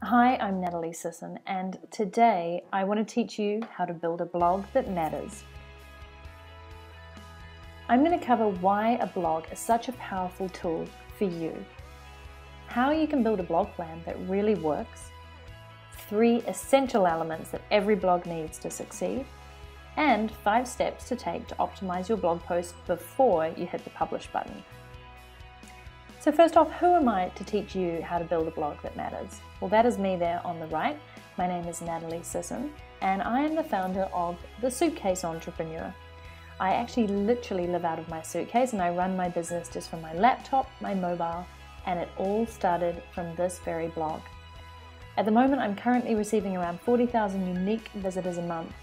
Hi, I'm Natalie Sisson, and today I want to teach you how to build a blog that matters. I'm going to cover why a blog is such a powerful tool for you, how you can build a blog plan that really works, 3 essential elements that every blog needs to succeed, and 5 steps to take to optimize your blog post before you hit the publish button. So first off, who am I to teach you how to build a blog that matters? Well, that is me there on the right. My name is Natalie Sisson, and I am the founder of the Suitcase Entrepreneur. I actually literally live out of my suitcase, and I run my business just from my laptop, my mobile, and it all started from this very blog. At the moment, I'm currently receiving around 40,000 unique visitors a month,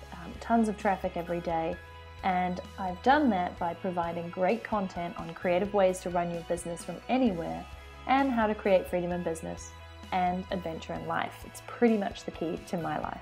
tons of traffic every day, and I've done that by providing great content on creative ways to run your business from anywhere and how to create freedom in business and adventure in life. It's pretty much the key to my life.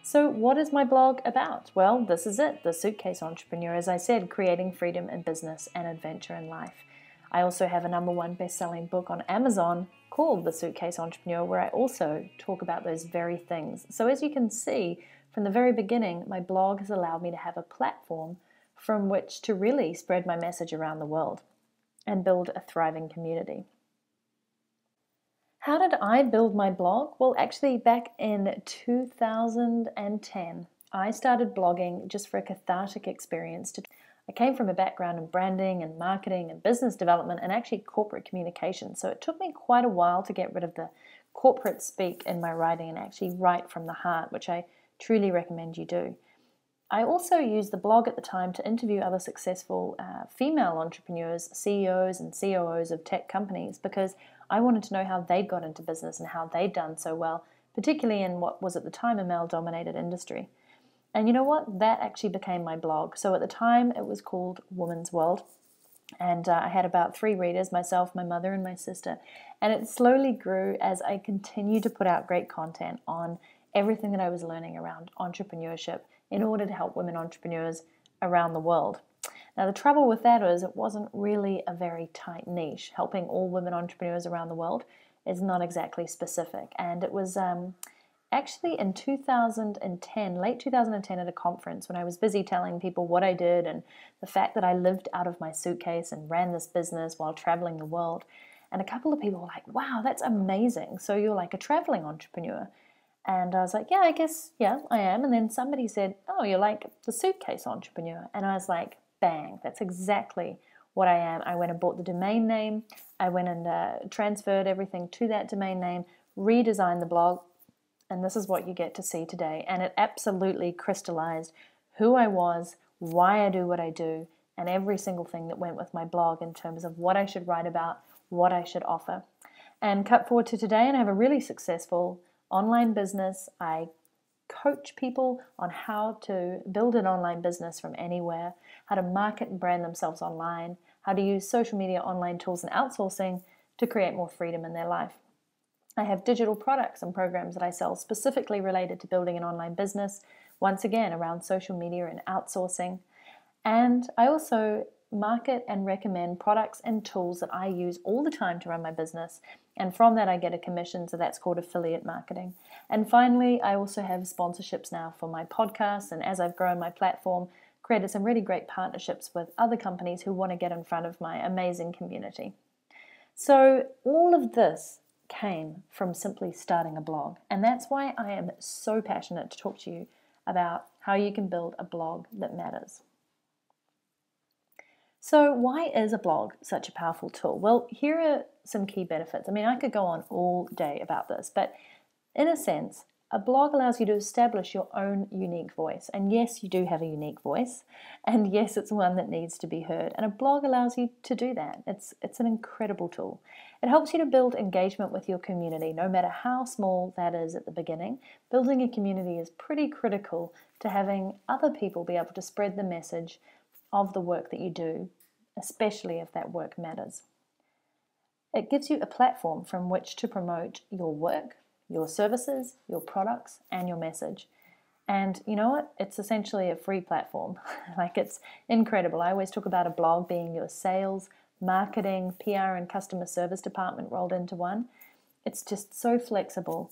So what is my blog about? Well, this is it, the Suitcase Entrepreneur, as I said, creating freedom in business and adventure in life. I also have a #1 best-selling book on Amazon called The Suitcase Entrepreneur, where I also talk about those very things. So as you can see, from the very beginning, my blog has allowed me to have a platform from which to really spread my message around the world and build a thriving community. How did I build my blog? Well, actually back in 2010, I started blogging just for a cathartic experience. I came from a background in branding and marketing and business development and actually corporate communication. So it took me quite a while to get rid of the corporate speak in my writing and actually write from the heart, which I truly recommend you do. I also used the blog at the time to interview other successful female entrepreneurs, CEOs and COOs of tech companies, because I wanted to know how they'd got into business and how they'd done so well, particularly in what was at the time a male-dominated industry. And you know what? That actually became my blog. So at the time it was called Woman's World, and I had about 3 readers, myself, my mother, and my sister. And it slowly grew as I continued to put out great content on everything that I was learning around entrepreneurship in order to help women entrepreneurs around the world. Now the trouble with that is it wasn't really a very tight niche. Helping all women entrepreneurs around the world is not exactly specific. And it was actually in 2010, late 2010 at a conference when I was busy telling people what I did and the fact that I lived out of my suitcase and ran this business while traveling the world. And a couple of people were like, wow, that's amazing. So you're like a traveling entrepreneur. And I was like, yeah, I guess, yeah, I am. And then somebody said, oh, you're like the Suitcase Entrepreneur. And I was like, bang, that's exactly what I am. I went and bought the domain name. I went and transferred everything to that domain name, redesigned the blog, and this is what you get to see today. And it absolutely crystallized who I was, why I do what I do, and every single thing that went with my blog in terms of what I should write about, what I should offer. And cut forward to today, and I have a really successful online business. I coach people on how to build an online business from anywhere, how to market and brand themselves online, how to use social media, online tools, and outsourcing to create more freedom in their life. I have digital products and programs that I sell specifically related to building an online business, once again around social media and outsourcing. And I also market and recommend products and tools that I use all the time to run my business, and from that I get a commission, so that's called affiliate marketing. And finally, I also have sponsorships now for my podcast, and as I've grown my platform, created some really great partnerships with other companies who want to get in front of my amazing community. So all of this came from simply starting a blog, and that's why I am so passionate to talk to you about how you can build a blog that matters. So why is a blog such a powerful tool? Well, here are some key benefits. I mean, I could go on all day about this, but in a sense, a blog allows you to establish your own unique voice. And yes, you do have a unique voice. And yes, it's one that needs to be heard. And a blog allows you to do that. It's an incredible tool. It helps you to build engagement with your community, no matter how small that is at the beginning. Building a community is pretty critical to having other people be able to spread the message of the work that you do, especially if that work matters. It gives you a platform from which to promote your work, your services, your products, and your message. And you know what? It's essentially a free platform. Like, it's incredible. I always talk about a blog being your sales, marketing, PR, and customer service department rolled into one. It's just so flexible.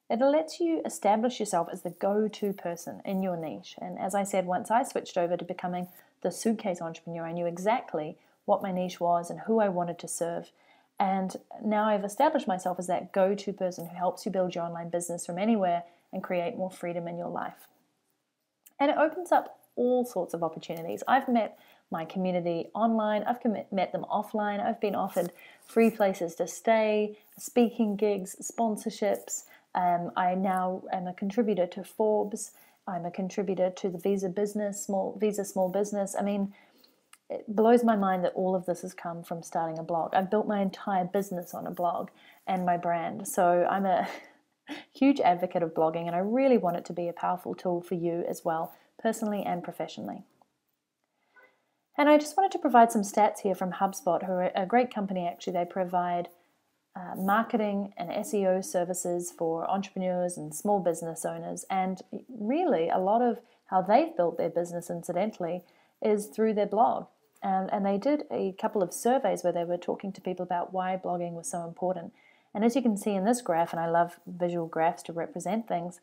It lets you establish yourself as the go-to person in your niche. And as I said, once I switched over to becoming the Suitcase Entrepreneur, I knew exactly what my niche was and who I wanted to serve. And now I've established myself as that go-to person who helps you build your online business from anywhere and create more freedom in your life. And it opens up all sorts of opportunities. I've met my community online, I've met them offline, I've been offered free places to stay, speaking gigs, sponsorships. I now am a contributor to Forbes. I'm a contributor to the Visa Small Business. I mean, it blows my mind that all of this has come from starting a blog. I've built my entire business on a blog and my brand. So I'm a huge advocate of blogging, and I really want it to be a powerful tool for you as well, personally and professionally. And I just wanted to provide some stats here from HubSpot, who are a great company actually. They provide marketing and SEO services for entrepreneurs and small business owners. And really, a lot of how they've built their business, incidentally, is through their blog. And they did a couple of surveys where they were talking to people about why blogging was so important. And as you can see in this graph, and I love visual graphs to represent things,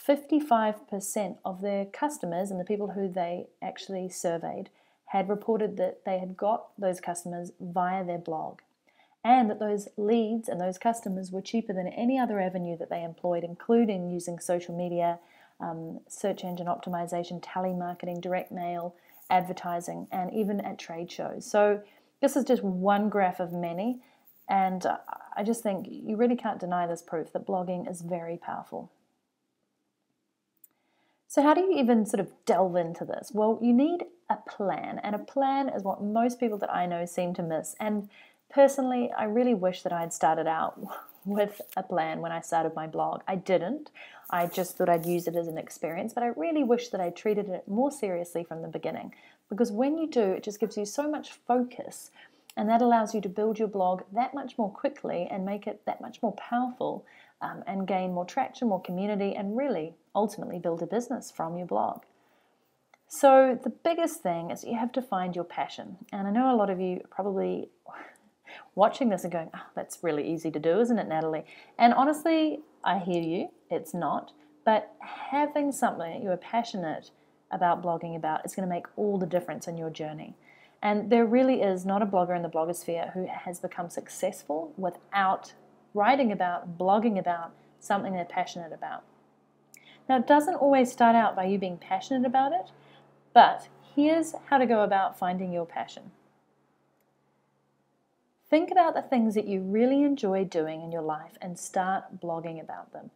55% of their customers and the people who they actually surveyed had reported that they had got those customers via their blog, and that those leads and those customers were cheaper than any other avenue that they employed, including using social media, search engine optimization, telemarketing, direct mail, advertising, and even at trade shows. So this is just one graph of many, and I just think you really can't deny this proof that blogging is very powerful. So how do you even sort of delve into this? Well, you need a plan, and a plan is what most people that I know seem to miss. And personally, I really wish that I had started out with a plan when I started my blog. I didn't. I just thought I'd use it as an experience, but I really wish that I treated it more seriously from the beginning, because when you do, it just gives you so much focus, and that allows you to build your blog that much more quickly and make it that much more powerful, and gain more traction, more community, and really ultimately build a business from your blog. So the biggest thing is you have to find your passion. And I know a lot of you are probably watching this and going, oh, that's really easy to do, isn't it, Natalie? And honestly, I hear you, it's not. But having something that you are passionate about blogging about is going to make all the difference in your journey. And there really is not a blogger in the blogosphere who has become successful without writing about, blogging about something they're passionate about. Now, it doesn't always start out by you being passionate about it, but here's how to go about finding your passion. Think about the things that you really enjoy doing in your life and start blogging about them.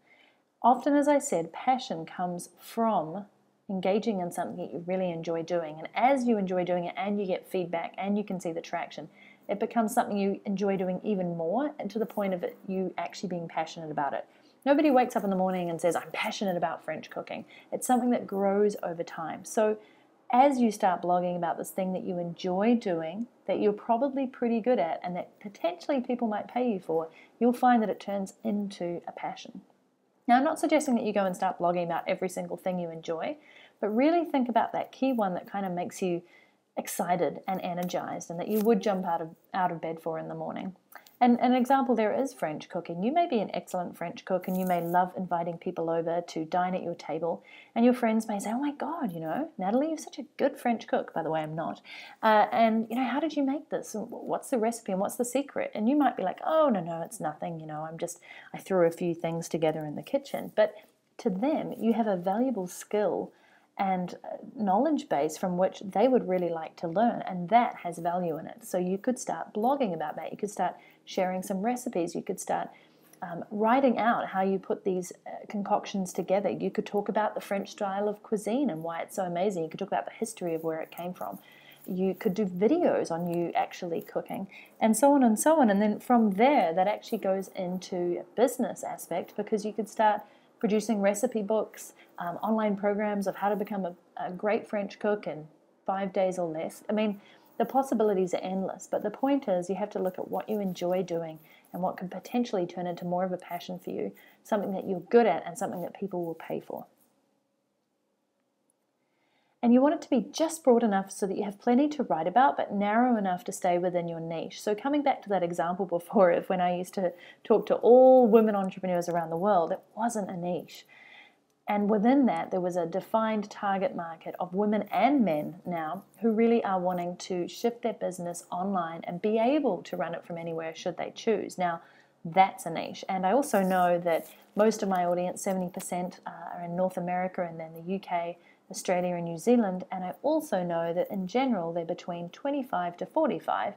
Often, as I said, passion comes from engaging in something that you really enjoy doing. And as you enjoy doing it and you get feedback and you can see the traction, it becomes something you enjoy doing even more, and to the point of it, you actually being passionate about it. Nobody wakes up in the morning and says, I'm passionate about French cooking. It's something that grows over time. So as you start blogging about this thing that you enjoy doing, that you're probably pretty good at, and that potentially people might pay you for, you'll find that it turns into a passion. Now, I'm not suggesting that you go and start blogging about every single thing you enjoy, but really think about that key one that kind of makes you excited and energized, and that you would jump out of bed for in the morning. And an example there is French cooking. You may be an excellent French cook, and you may love inviting people over to dine at your table, and your friends may say, oh my God, Natalie, you're such a good French cook. By the way, I'm not. And how did you make this? What's the recipe and what's the secret? And you might be like, oh, no, it's nothing. I threw a few things together in the kitchen. But to them, you have a valuable skill and knowledge base from which they would really like to learn, and that has value in it. So you could start blogging about that. You could start sharing some recipes. You could start writing out how you put these concoctions together. You could talk about the French style of cuisine and why it's so amazing. You could talk about the history of where it came from. You could do videos on you actually cooking, and so on and so on. And then from there, that actually goes into a business aspect, because you could start producing recipe books, online programs of how to become a great French cook in 5 days or less. I mean, the possibilities are endless, but the point is you have to look at what you enjoy doing and what can potentially turn into more of a passion for you, something that you're good at and something that people will pay for. And you want it to be just broad enough so that you have plenty to write about, but narrow enough to stay within your niche. So coming back to that example before of when I used to talk to all women entrepreneurs around the world, it wasn't a niche. And within that, there was a defined target market of women and men now who really are wanting to shift their business online and be able to run it from anywhere should they choose. Now, that's a niche. And I also know that most of my audience, 70%, are in North America and then the UK, Australia and New Zealand. And I also know that in general, they're between 25 to 45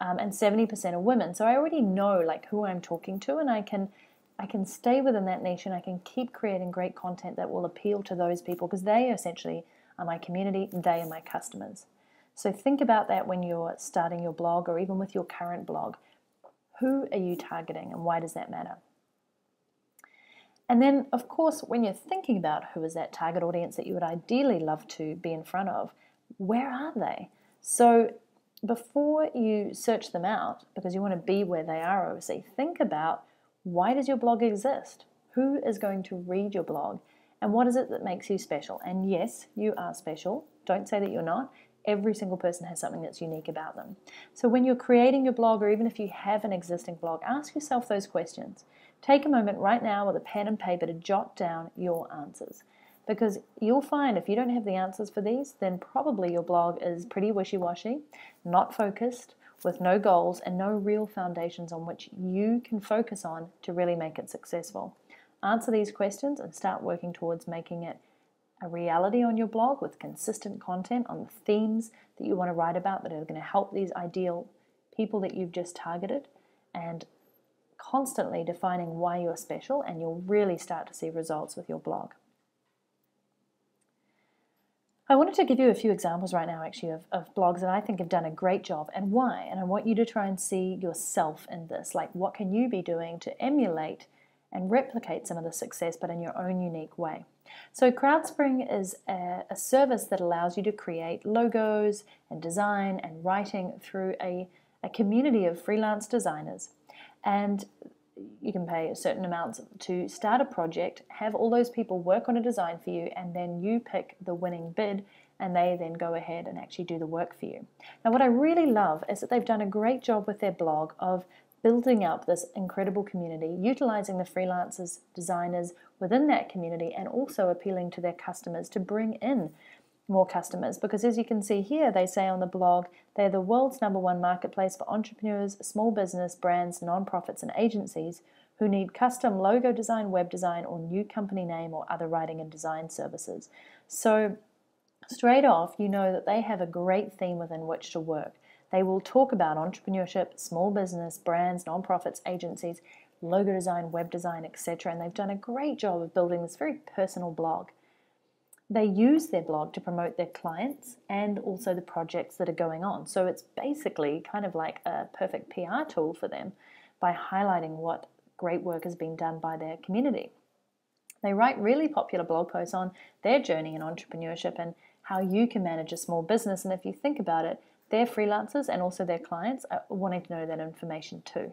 and 70% are women. So I already know like who I'm talking to, and I can stay within that niche and I can keep creating great content that will appeal to those people because they essentially are my community, they are my customers. So think about that when you're starting your blog or even with your current blog. Who are you targeting and why does that matter? And then, of course, when you're thinking about who is that target audience that you would ideally love to be in front of, where are they? So before you search them out, because you want to be where they are, obviously, think about why does your blog exist? Who is going to read your blog? And what is it that makes you special? And yes, you are special. Don't say that you're not. Every single person has something that's unique about them. So when you're creating your blog, or even if you have an existing blog, ask yourself those questions. Take a moment right now with a pen and paper to jot down your answers. Because you'll find if you don't have the answers for these, then probably your blog is pretty wishy-washy, not focused, with no goals and no real foundations on which you can focus on to really make it successful. Answer these questions and start working towards making it a reality on your blog with consistent content on the themes that you want to write about that are going to help these ideal people that you've just targeted, and constantly defining why you're special, and you'll really start to see results with your blog. I wanted to give you a few examples right now actually of blogs that I think have done a great job and why, and I want you to try and see yourself in this, like what can you be doing to emulate and replicate some of the success but in your own unique way. So CrowdSpring is a service that allows you to create logos and design and writing through a community of freelance designers. And you can pay a certain amount to start a project, have all those people work on a design for you, and then you pick the winning bid and they then go ahead and actually do the work for you. Now what I really love is that they've done a great job with their blog of building up this incredible community, utilizing the freelancers, designers within that community, and also appealing to their customers to bring in more customers, because as you can see here, they say on the blog, they're the world's #1 marketplace for entrepreneurs, small business, brands, nonprofits, and agencies who need custom logo design, web design, or new company name or other writing and design services. So straight off, you know that they have a great theme within which to work. They will talk about entrepreneurship, small business, brands, nonprofits, agencies, logo design, web design, etc. And they've done a great job of building this very personal blog. They use their blog to promote their clients and also the projects that are going on. So it's basically kind of like a perfect PR tool for them by highlighting what great work has been done by their community. They write really popular blog posts on their journey in entrepreneurship and how you can manage a small business. And if you think about it, their freelancers and also their clients are wanting to know that information too.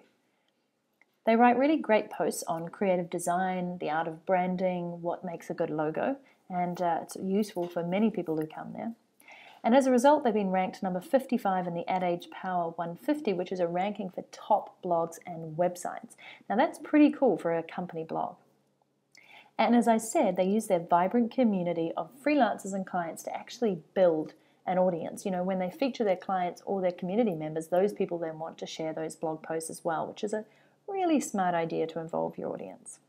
They write really great posts on creative design, the art of branding, what makes a good logo, and it's useful for many people who come there. And as a result, they've been ranked number 55 in the Ad Age Power 150, which is a ranking for top blogs and websites. Now that's pretty cool for a company blog. And as I said, they use their vibrant community of freelancers and clients to actually build an audience. You know, when they feature their clients or their community members, those people then want to share those blog posts as well, which is a really smart idea to involve your audience.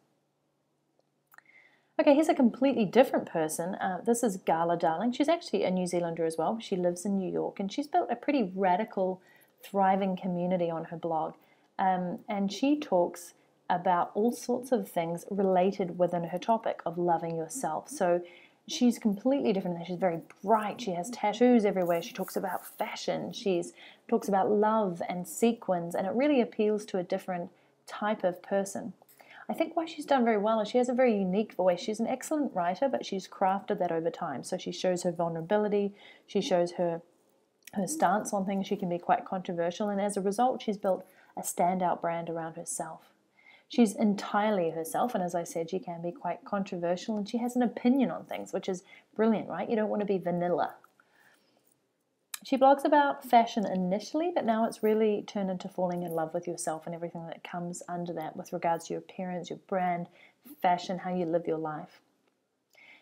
Okay, here's a completely different person. This is Gala Darling. She's actually a New Zealander as well. She lives in New York, and she's built a pretty radical, thriving community on her blog. And she talks about all sorts of things related within her topic of loving yourself. So she's completely different. She's very bright. She has tattoos everywhere. She talks about fashion. She talks about love and sequins, and it really appeals to a different type of person. I think why she's done very well is she has a very unique voice. She's an excellent writer, but she's crafted that over time. So she shows her vulnerability. She shows her stance on things. She can be quite controversial, and as a result, she's built a standout brand around herself. She's entirely herself, and as I said, she can be quite controversial, and she has an opinion on things, which is brilliant, right? You don't want to be vanilla. She blogs about fashion initially, but now it's really turned into falling in love with yourself and everything that comes under that with regards to your appearance, your brand, fashion, how you live your life.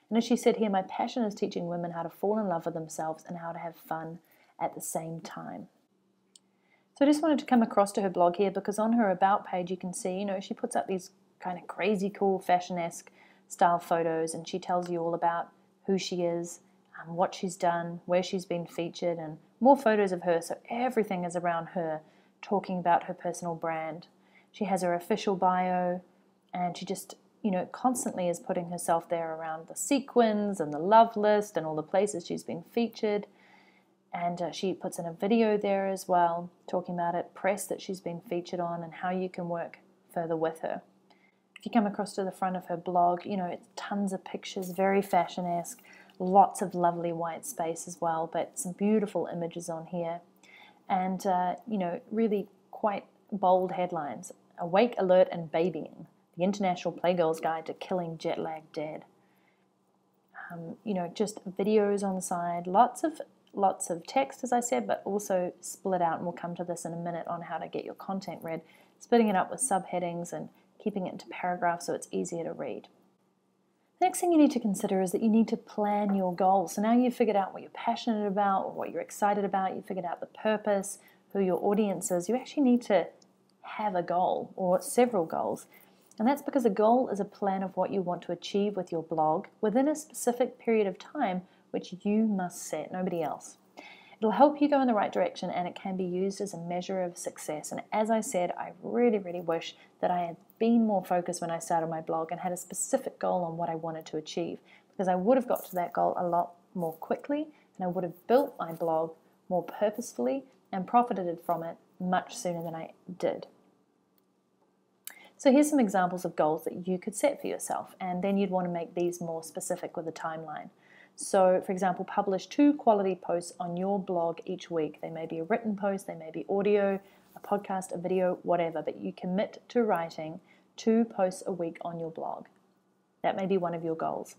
And as she said here, my passion is teaching women how to fall in love with themselves and how to have fun at the same time. So I just wanted to come across to her blog here because on her About page you can see, she puts up these kind of crazy cool fashion-esque style photos, and she tells you all about who she is, what she's done, where she's been featured, and more photos of her. So everything is around her, talking about her personal brand. She has her official bio, and she just, constantly is putting herself there around the sequins and the love list and all the places she's been featured. And she puts in a video there as well, talking about it, press that she's been featured on, and how you can work further with her. If you come across to the front of her blog, it's tons of pictures, very fashion-esque, lots of lovely white space as well, but some beautiful images on here. And, really quite bold headlines. Awake, alert, and babying. The International Playgirl's Guide to Killing Jet Lag Dead. Just videos on the side, lots of text, as I said, but also split out, and we'll come to this in a minute on how to get your content read, splitting it up with subheadings and keeping it into paragraphs so it's easier to read. The next thing you need to consider is that you need to plan your goals. So now you've figured out what you're passionate about, or what you're excited about, you've figured out the purpose, who your audience is. You actually need to have a goal or several goals. And that's because a goal is a plan of what you want to achieve with your blog within a specific period of time, which you must set, nobody else. It'll help you go in the right direction, and it can be used as a measure of success. And as I said, I really, really wish that I had been more focused when I started my blog and had a specific goal on what I wanted to achieve, because I would have got to that goal a lot more quickly, and I would have built my blog more purposefully and profited from it much sooner than I did. So here's some examples of goals that you could set for yourself, and then you'd want to make these more specific with a timeline. So, for example, publish 2 quality posts on your blog each week. They may be a written post, they may be audio, a podcast, a video, whatever, but you commit to writing 2 posts a week on your blog. That may be one of your goals.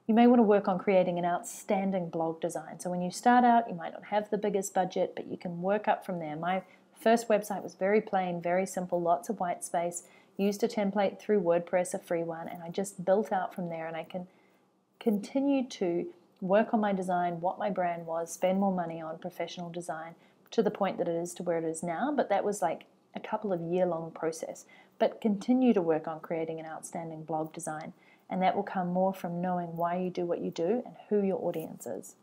You may want to work on creating an outstanding blog design. So when you start out, you might not have the biggest budget, but you can work up from there. My first website was very plain, very simple, lots of white space, used a template through WordPress, a free one, and I just built out from there, and I can continue to work on my design, what my brand was, spend more money on professional design to the point that it is to where it is now. But that was like a couple of year-long process. But continue to work on creating an outstanding blog design, and that will come more from knowing why you do what you do and who your audience is.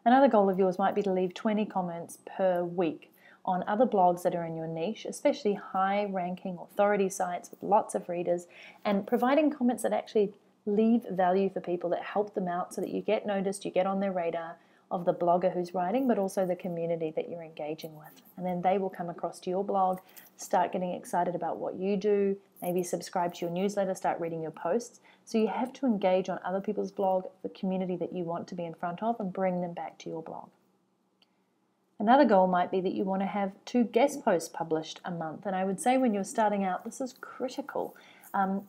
Another goal of yours might be to leave 20 comments per week on other blogs that are in your niche, especially high-ranking authority sites with lots of readers, and providing comments that actually leave value for people, that help them out so that you get noticed, you get on their radar of the blogger who's writing, but also the community that you're engaging with. And then they will come across to your blog, start getting excited about what you do, maybe subscribe to your newsletter, start reading your posts. So you have to engage on other people's blog, the community that you want to be in front of, and bring them back to your blog. Another goal might be that you want to have 2 guest posts published a month. And I would say when you're starting out, this is critical.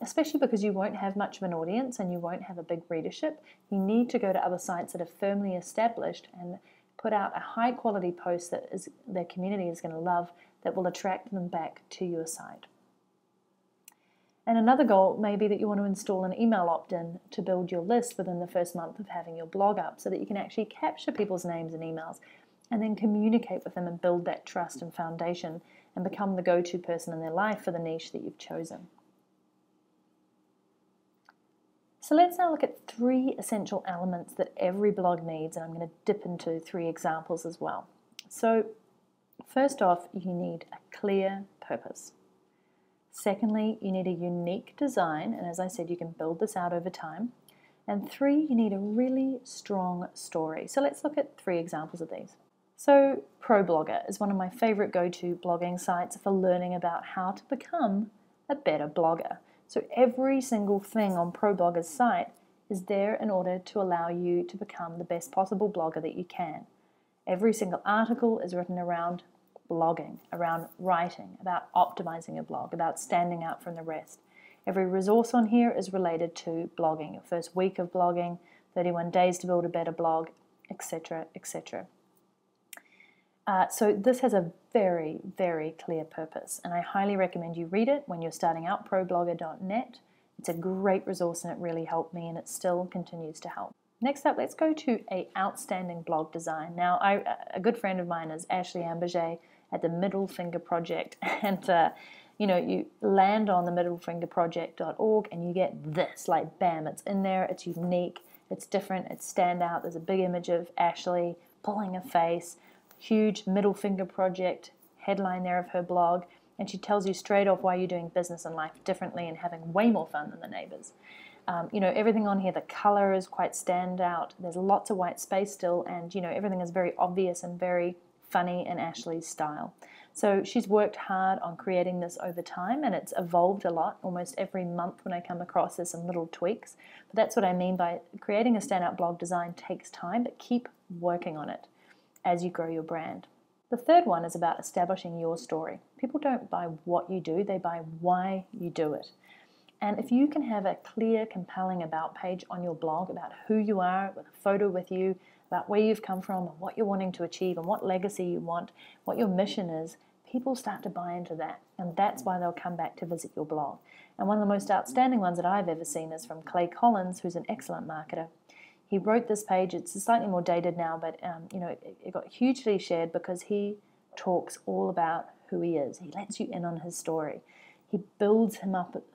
Especially because you won't have much of an audience and you won't have a big readership. You need to go to other sites that are firmly established and put out a high quality post that their community is going to love, that will attract them back to your site. And another goal may be that you want to install an email opt-in to build your list within the first month of having your blog up, so that you can actually capture people's names and emails and then communicate with them and build that trust and foundation and become the go-to person in their life for the niche that you've chosen. So let's now look at 3 essential elements that every blog needs, and I'm going to dip into 3 examples as well. So first off, you need a clear purpose. Secondly, you need a unique design, and as I said, you can build this out over time. And 3, you need a really strong story. So let's look at 3 examples of these. So ProBlogger is one of my favorite go-to blogging sites for learning about how to become a better blogger. So every single thing on ProBlogger's site is there in order to allow you to become the best possible blogger that you can. Every single article is written around blogging, around writing, about optimizing your blog, about standing out from the rest. Every resource on here is related to blogging, your first week of blogging, 31 days to build a better blog, etc., etc. So this has a very, very clear purpose, and I highly recommend you read it when you're starting out, ProBlogger.net. It's a great resource and it really helped me, and it still continues to help. Next up, let's go to an outstanding blog design. Now, a good friend of mine is Ashley Amberger at the Middle Finger Project, and you land on the middlefingerproject.org and you get this, like bam, it's in there, it's unique, it's different, it's standout. There's a big image of Ashley pulling a face, huge Middle Finger Project headline there of her blog, and she tells you straight off why you're doing business and life differently and having way more fun than the neighbors. Everything on here, the color is quite standout. There's lots of white space still, and everything is very obvious and very funny in Ashley's style. So she's worked hard on creating this over time, and it's evolved a lot. Almost every month when I come across, there's some little tweaks. But that's what I mean by creating a standout blog design takes time, but keep working on it as you grow your brand. The third one is about establishing your story. People don't buy what you do, they buy why you do it. And if you can have a clear, compelling about page on your blog about who you are, with a photo with you, about where you've come from, and what you're wanting to achieve, and what legacy you want, what your mission is, people start to buy into that. And that's why they'll come back to visit your blog. And one of the most outstanding ones that I've ever seen is from Clay Collins, who's an excellent marketer. He wrote this page. It's slightly more dated now, but it got hugely shared because he talks all about who he is. He lets you in on his story. He builds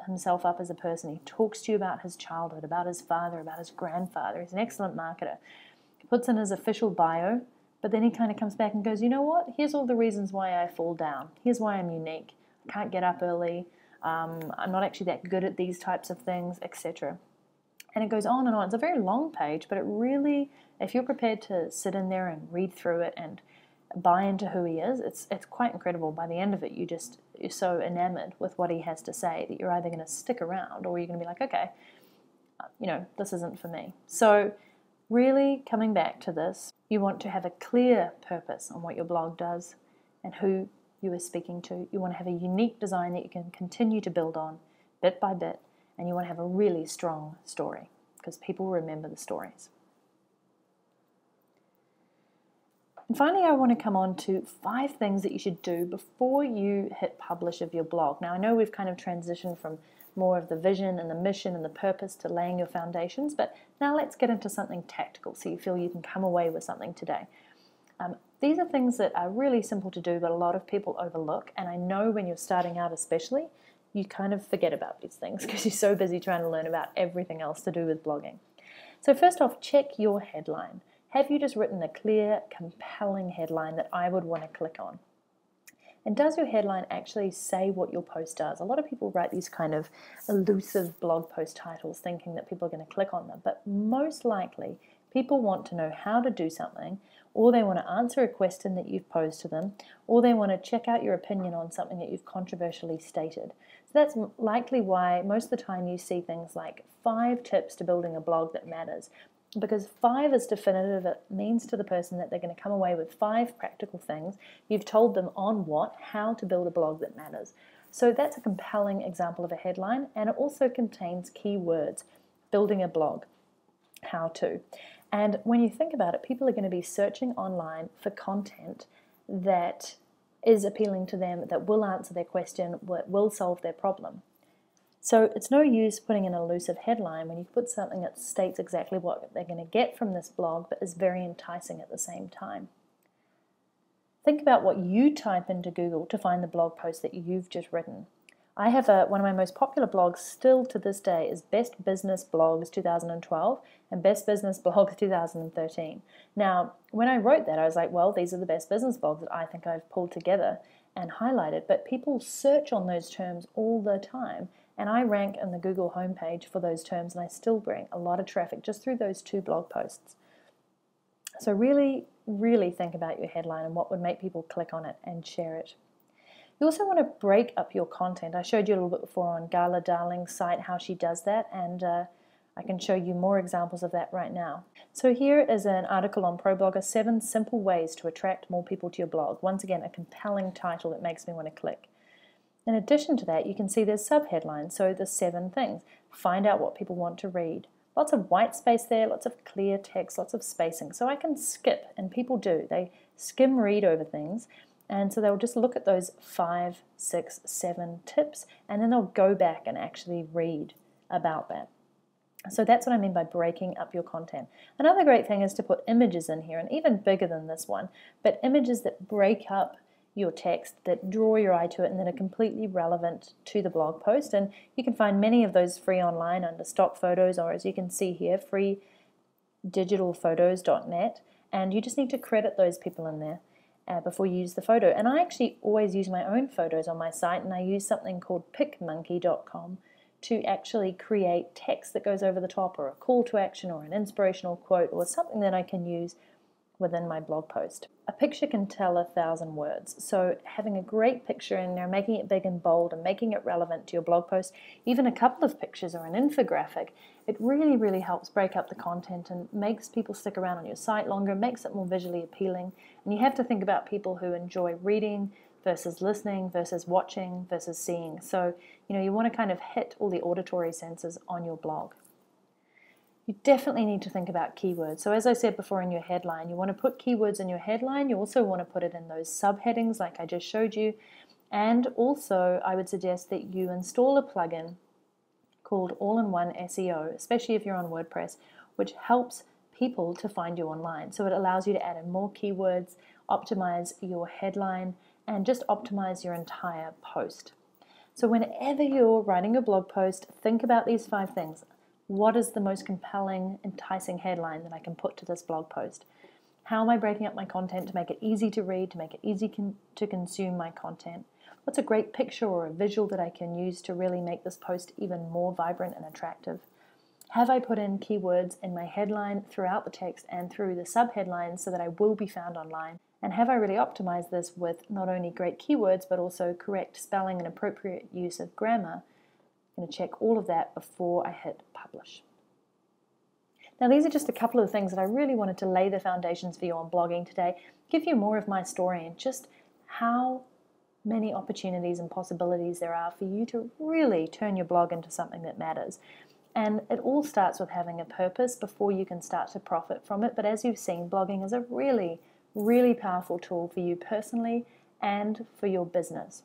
himself up as a person. He talks to you about his childhood, about his father, about his grandfather. He's an excellent marketer. He puts in his official bio, but then he kind of comes back and goes, you know what? Here's all the reasons why I fall down. Here's why I'm unique. I can't get up early. I'm not actually that good at these types of things, etc. And it goes on and on. It's a very long page, but it really, if you're prepared to sit in there and read through it and buy into who he is, it's quite incredible. By the end of it, you're so enamored with what he has to say that you're either going to stick around or you're going to be like, okay, this isn't for me. So really coming back to this, you want to have a clear purpose on what your blog does and who you are speaking to. You want to have a unique design that you can continue to build on bit by bit, and you want to have a really strong story because people remember the stories. And finally, I want to come on to 5 things that you should do before you hit publish of your blog. Now, I know we've kind of transitioned from more of the vision and the mission and the purpose to laying your foundations, but now let's get into something tactical so you feel you can come away with something today. These are things that are really simple to do, but a lot of people overlook, and I know when you're starting out especially, you kind of forget about these things because you're so busy trying to learn about everything else to do with blogging. So first off, check your headline. Have you just written a clear, compelling headline that I would want to click on? And does your headline actually say what your post does? A lot of people write these kind of elusive blog post titles thinking that people are going to click on them, but most likely people want to know how to do something, or they want to answer a question that you've posed to them, or they want to check out your opinion on something that you've controversially stated. So that's likely why most of the time you see things like 5 tips to building a blog that matters. Because 5 is definitive. It means to the person that they're going to come away with 5 practical things. You've told them on how to build a blog that matters. So that's a compelling example of a headline, and it also contains keywords. Building a blog, how to. And when you think about it, people are going to be searching online for content that is appealing to them, that will answer their question, will solve their problem. So it's no use putting an elusive headline when you put something that states exactly what they're going to get from this blog, but is very enticing at the same time. Think about what you type into Google to find the blog post that you've just written. I have one of my most popular blogs still to this day is Best Business Blogs 2012 and Best Business Blogs 2013. Now, when I wrote that, I was like, well, these are the best business blogs that I think I've pulled together and highlighted, but people search on those terms all the time. And I rank in the Google homepage for those terms, and I still bring a lot of traffic just through those 2 blog posts. So really, really think about your headline and what would make people click on it and share it. You also want to break up your content. I showed you a little bit before on Gala Darling's site how she does that, and I can show you more examples of that right now. So here is an article on ProBlogger, 7 simple ways to attract more people to your blog. Once again, a compelling title that makes me want to click. In addition to that, you can see there's subheadlines, so the 7 things. Find out what people want to read. Lots of white space there, lots of clear text, lots of spacing. So I can skip, and people do. They skim read over things, and so they'll just look at those 5, 6, 7 tips, and then they'll go back and actually read about that. So that's what I mean by breaking up your content. Another great thing is to put images in here, and even bigger than this one, but images that break up your text, that draw your eye to it, and that are completely relevant to the blog post. And you can find many of those free online under stock photos, or as you can see here, freedigitalphotos.net, and you just need to credit those people in there before you use the photo. And I actually always use my own photos on my site, and I use something called picmonkey.com to actually create text that goes over the top, or a call to action, or an inspirational quote, or something that I can use within my blog post. A picture can tell 1,000 words, so having a great picture in there, making it big and bold, and making it relevant to your blog post, even a couple of pictures or an infographic, it really, really helps break up the content and makes people stick around on your site longer, makes it more visually appealing. And you have to think about people who enjoy reading versus listening versus watching versus seeing. So, you want to kind of hit all the auditory senses on your blog. You definitely need to think about keywords. So as I said before in your headline, you want to put keywords in your headline. You also want to put it in those subheadings like I just showed you. And also I would suggest that you install a plugin called All-in-One SEO, especially if you're on WordPress, which helps people to find you online. So it allows you to add in more keywords, optimize your headline, and just optimize your entire post. So whenever you're writing a blog post, think about these 5 things. What is the most compelling, enticing headline that I can put to this blog post? How am I breaking up my content to make it easy to read, to make it easy to consume my content? What's a great picture or a visual that I can use to really make this post even more vibrant and attractive? Have I put in keywords in my headline, throughout the text, and through the subheadlines so that I will be found online? And have I really optimized this with not only great keywords, but also correct spelling and appropriate use of grammar? I'm going to check all of that before I hit publish. Now these are just a couple of things that I really wanted to lay the foundations for you on blogging today, give you more of my story and just how many opportunities and possibilities there are for you to really turn your blog into something that matters. And it all starts with having a purpose before you can start to profit from it. But as you've seen, blogging is a really, really powerful tool for you personally and for your business.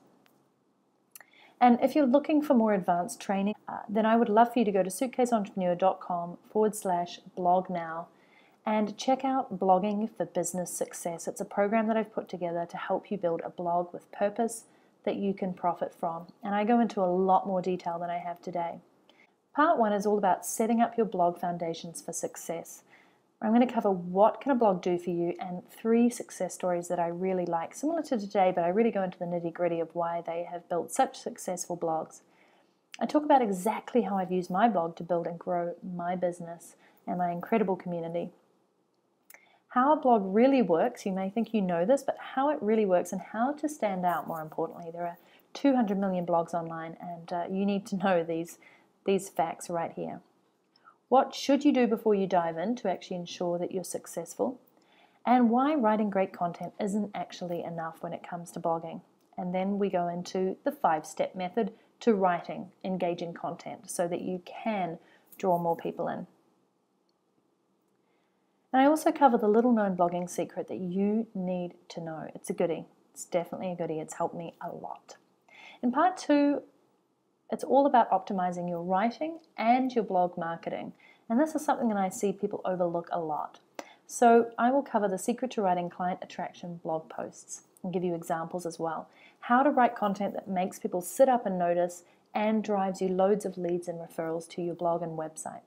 And if you're looking for more advanced training, then I would love for you to go to suitcaseentrepreneur.com/blog now and check out Blogging for Business Success. It's a program that I've put together to help you build a blog with purpose that you can profit from. And I go into a lot more detail than I have today. Part 1 is all about setting up your blog foundations for success. I'm going to cover what can a blog do for you and 3 success stories that I really like, similar to today, but I really go into the nitty-gritty of why they have built such successful blogs. I talk about exactly how I've used my blog to build and grow my business and my incredible community. How a blog really works, you may think you know this, but how it really works and how to stand out more importantly. There are 200 million blogs online and you need to know these facts right here. What should you do before you dive in to actually ensure that you're successful? And why writing great content isn't actually enough when it comes to blogging. And then we go into the 5-step method to writing engaging content so that you can draw more people in. And I also cover the little-known blogging secret that you need to know. It's a goodie. It's definitely a goodie. It's helped me a lot. In part 2, it's all about optimizing your writing and your blog marketing. And this is something that I see people overlook a lot. So I will cover the secret to writing client attraction blog posts and give you examples as well. How to write content that makes people sit up and notice and drives you loads of leads and referrals to your blog and website.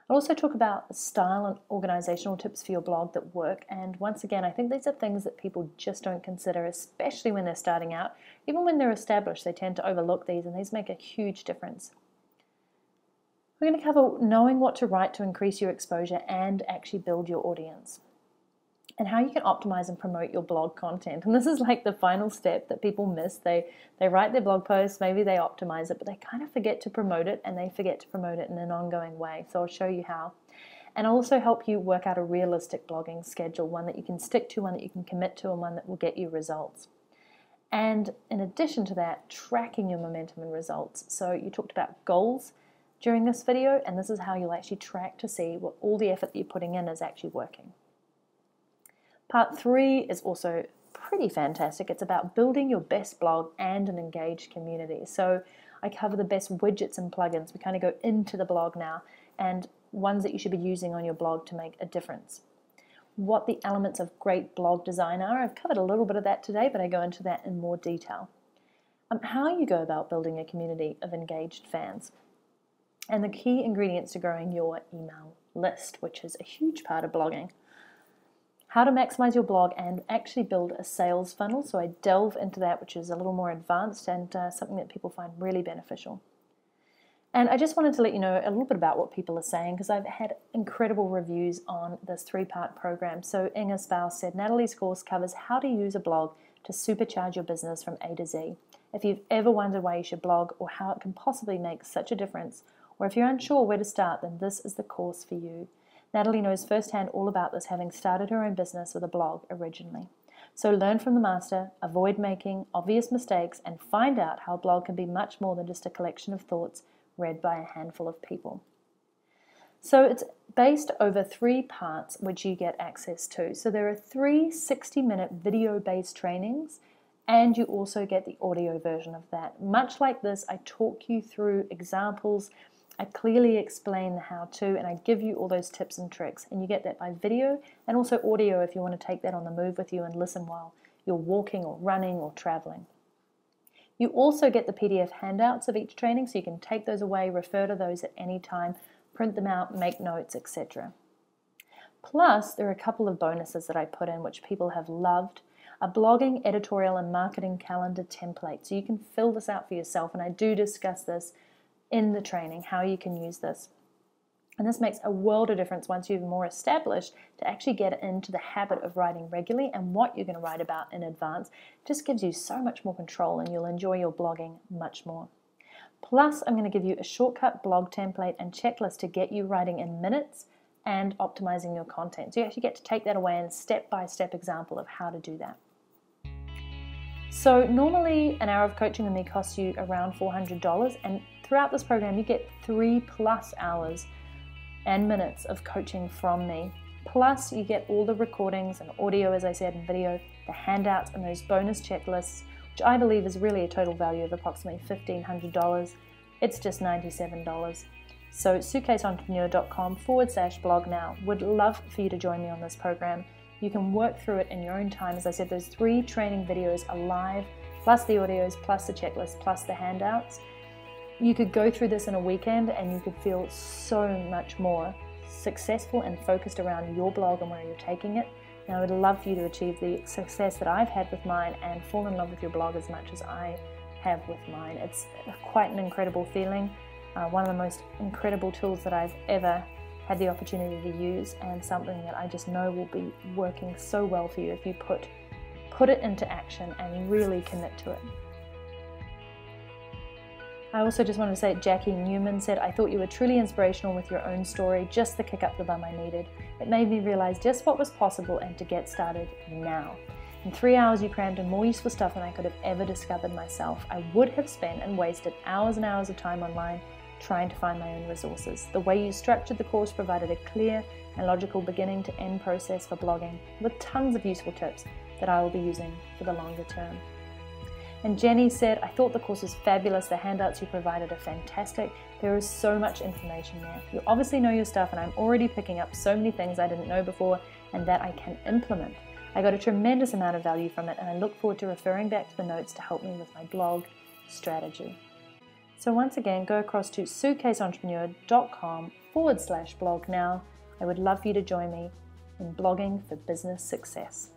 I'll also talk about style and organizational tips for your blog that work. And once again, I think these are things that people just don't consider, especially when they're starting out. Even when they're established, they tend to overlook these, and these make a huge difference. We're going to cover knowing what to write to increase your exposure and actually build your audience. and how you can optimize and promote your blog content. And this is like the final step that people miss. They write their blog post, maybe they optimize it, but they kind of forget to promote it, and they forget to promote it in an ongoing way. So I'll show you how. And I'll also help you work out a realistic blogging schedule, one that you can stick to, one that you can commit to, and one that will get you results. And in addition to that, tracking your momentum and results. So you talked about goals during this video, and this is how you'll actually track to see what all the effort that you're putting in is actually working. Part 3 is also pretty fantastic. It's about building your best blog and an engaged community. So I cover the best widgets and plugins. We kind of go into the blog now, and ones that you should be using on your blog to make a difference. What the elements of great blog design are. I've covered a little bit of that today, but I go into that in more detail. How you go about building a community of engaged fans. And the key ingredients to growing your email list, which is a huge part of blogging. How to maximize your blog and actually build a sales funnel. So I delve into that, which is a little more advanced and something that people find really beneficial. And I just wanted to let you know a little bit about what people are saying, because I've had incredible reviews on this 3-part program. So Inga Spouse said, Natalie's course covers how to use a blog to supercharge your business from A to Z. If you've ever wondered why you should blog or how it can possibly make such a difference, or if you're unsure where to start, then this is the course for you. Natalie knows firsthand all about this, having started her own business with a blog originally. So learn from the master, avoid making obvious mistakes, and find out how a blog can be much more than just a collection of thoughts read by a handful of people. So it's based over 3 parts which you get access to. So there are 3 60-minute video-based trainings, and you also get the audio version of that. Much like this, I talk you through examples, I clearly explain the how-to, and I give you all those tips and tricks. And you get that by video and also audio if you want to take that on the move with you and listen while you're walking or running or traveling. You also get the PDF handouts of each training, so you can take those away, refer to those at any time, print them out, make notes, etc. Plus, there are a couple of bonuses that I put in which people have loved. A blogging, editorial, and marketing calendar template. So you can fill this out for yourself, and I do discuss this in the training, how you can use this. And this makes a world of difference once you're more established to actually get into the habit of writing regularly, and what you're going to write about in advance just gives you so much more control, and you'll enjoy your blogging much more. Plus, I'm going to give you a shortcut blog template and checklist to get you writing in minutes and optimizing your content. So you actually get to take that away and step-by-step example of how to do that. So normally an hour of coaching with me costs you around $400, and throughout this program you get 3+ hours and minutes of coaching from me. Plus you get all the recordings and audio, as I said, and video, the handouts and those bonus checklists, which I believe is really a total value of approximately $1,500. It's just $97. So suitcaseentrepreneur.com/blog now. Would love for you to join me on this program. You can work through it in your own time. As I said, those 3 training videos are live, plus the audios, plus the checklist, plus the handouts. You could go through this in a weekend and you could feel so much more successful and focused around your blog and where you're taking it. And I would love for you to achieve the success that I've had with mine and fall in love with your blog as much as I have with mine. It's quite an incredible feeling, one of the most incredible tools that I've ever had the opportunity to use, and something that I just know will be working so well for you if you put it into action and really commit to it. I also just wanted to say, Jackie Newman said, I thought you were truly inspirational with your own story, just the kick up the bum I needed. It made me realize just what was possible and to get started now. In 3 hours you crammed in more useful stuff than I could have ever discovered myself. I would have spent and wasted hours and hours of time online trying to find my own resources. The way you structured the course provided a clear and logical beginning to end process for blogging, with tons of useful tips that I will be using for the longer term. And Jenny said, I thought the course was fabulous. The handouts you provided are fantastic. There is so much information there. You obviously know your stuff, and I'm already picking up so many things I didn't know before and that I can implement. I got a tremendous amount of value from it, and I look forward to referring back to the notes to help me with my blog strategy. So once again, go across to suitcaseentrepreneur.com/blog now. I would love for you to join me in blogging for business success.